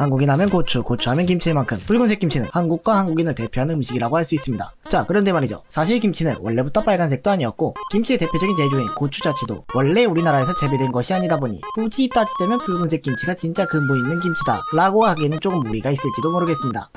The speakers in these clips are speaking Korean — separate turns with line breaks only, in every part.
한국인 하면 고추, 고추 하면 김치인 만큼 붉은색 김치는 한국과 한국인을 대표하는 음식이라고 할 수 있습니다. 자, 그런데 말이죠. 사실 김치는 원래부터 빨간색도 아니었고 김치의 대표적인 재료인 고추 자체도 원래 우리나라에서 재배된 것이 아니다 보니 굳이 따지자면 붉은색 김치가 진짜 근본 있는 김치다 라고 하기에는 조금 무리가 있을지도 모르겠습니다.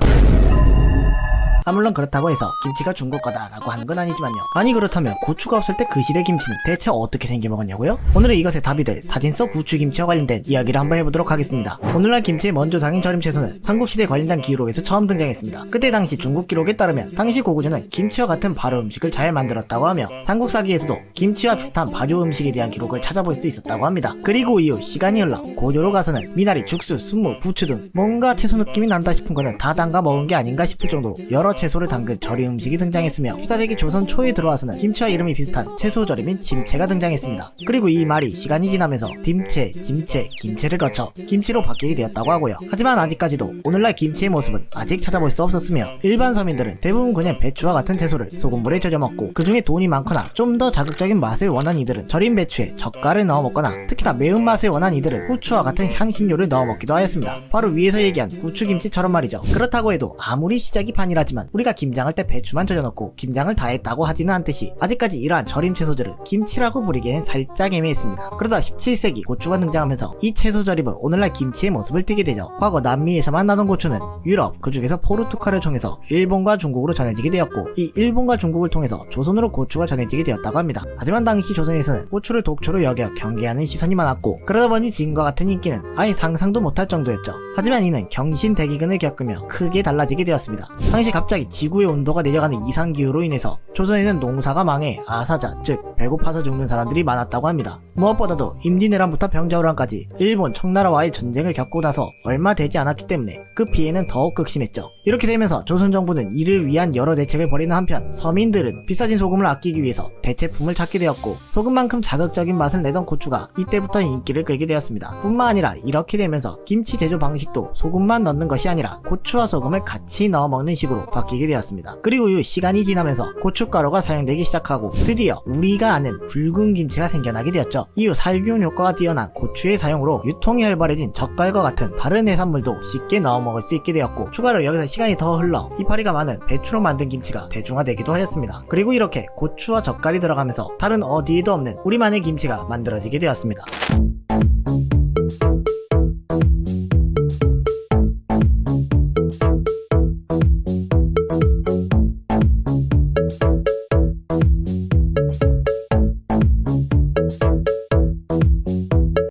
물론 그렇다고 해서 김치가 중국 거다라고 하는 건 아니지만요. 아니 그렇다면 고추가 없을 때 그 시대 김치는 대체 어떻게 생겨 먹었냐고요? 오늘은 이것에 답이 될 사진 속 부추김치와 관련된 이야기를 한번 해보도록 하겠습니다. 오늘날 김치의 먼저상인 절임 채소는 삼국시대 관련된 기록에서 처음 등장했습니다. 그때 당시 중국 기록에 따르면 당시 고구려는 김치와 같은 발효 음식을 잘 만들었다고 하며 삼국사기에서도 김치와 비슷한 발효 음식에 대한 기록을 찾아볼 수 있었다고 합니다. 그리고 이후 시간이 흘러 고려로 가서는 미나리, 죽수, 순무, 부추 등 뭔가 채소 느낌이 난다 싶은 거는 다 담가 먹은 게 아닌가 싶을 정도로 여러 채소를 담근 절임 음식이 등장했으며 14세기 조선 초에 들어와서는 김치와 이름이 비슷한 채소 절임인 짐채가 등장했습니다. 그리고 이 말이 시간이 지나면서 딤채, 짐채, 김채를 거쳐 김치로 바뀌게 되었다고 하고요. 하지만 아직까지도 오늘날 김치의 모습은 아직 찾아볼 수 없었으며 일반 서민들은 대부분 그냥 배추와 같은 채소를 소금물에 절여 먹고 그 중에 돈이 많거나 좀 더 자극적인 맛을 원한 이들은 절임 배추에 젓갈을 넣어 먹거나 특히나 매운맛을 원한 이들은 후추와 같은 향신료를 넣어 먹기도 하였습니다. 바로 위에서 얘기한 후추김치처럼 말이죠. 그렇다고 해도 아무리 시작이 반이라지만 우리가 김장할 때 배추만 절여넣고 김장을 다 했다고 하지는 않듯이 아직까지 이러한 절임 채소들을 김치라고 부르기엔 살짝 애매했습니다. 그러다 17세기 고추가 등장하면서 이 채소 절임은 오늘날 김치의 모습을 띠게 되죠. 과거 남미에서만 나던 고추는 유럽, 그 중에서 포르투갈을 통해서 일본과 중국으로 전해지게 되었고 이 일본과 중국을 통해서 조선으로 고추가 전해지게 되었다고 합니다. 하지만 당시 조선에서는 고추를 독초로 여겨 경계하는 시선이 많았고 그러다 보니 지금과 같은 인기는 아예 상상도 못할 정도였죠. 하지만 이는 경신대기근을 겪으며 크게 달라지게 되었습니다. 당시 갑자기 지구의 온도가 내려가는 이상기후로 인해서 조선에는 농사가 망해 아사자, 즉 배고파서 죽는 사람들이 많았다고 합니다. 무엇보다도 임진왜란부터 병자호란까지 일본 청나라와의 전쟁을 겪고 나서 얼마 되지 않았기 때문에 그 피해는 더욱 극심했죠. 이렇게 되면서 조선 정부는 이를 위한 여러 대책을 벌이는 한편 서민들은 비싸진 소금을 아끼기 위해서 대체품을 찾게 되었고 소금만큼 자극적인 맛을 내던 고추가 이때부터 인기를 끌게 되었습니다. 뿐만 아니라 이렇게 되면서 김치 제조 방식도 소금만 넣는 것이 아니라 고추와 소금을 같이 넣어 먹는 식으로 바뀌게 되었습니다. 그리고 이 시간이 지나면서 고춧가루가 사용되기 시작하고 드디어 우리가 아는 붉은 김치가 생겨나게 되었죠. 이후 살균 효과가 뛰어난 고추의 사용으로 유통이 활발해진 젓갈과 같은 다른 해산물도 쉽게 넣어 먹을 수 있게 되었고 추가로 여기서 시간이 더 흘러 이파리가 많은 배추로 만든 김치가 대중화되기도 하였습니다. 그리고 이렇게 고추와 젓갈이 들어가면서 다른 어디에도 없는 우리만의 김치가 만들어지게 되었습니다.